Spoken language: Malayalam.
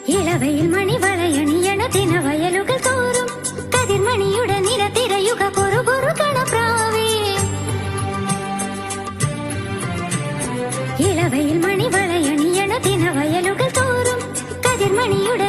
ഇളവയിൽ മണിവളയണിയണ ദിനവയലുകൾ തോറും കതിർമണിയുടെ നില തിരയുക പൊറുപൊറുകണ പ്രാവേ. ഇളവയിൽ മണിവളയണിയണ ദിനവയലുകൾ തോറും കതിർമണിയുടെ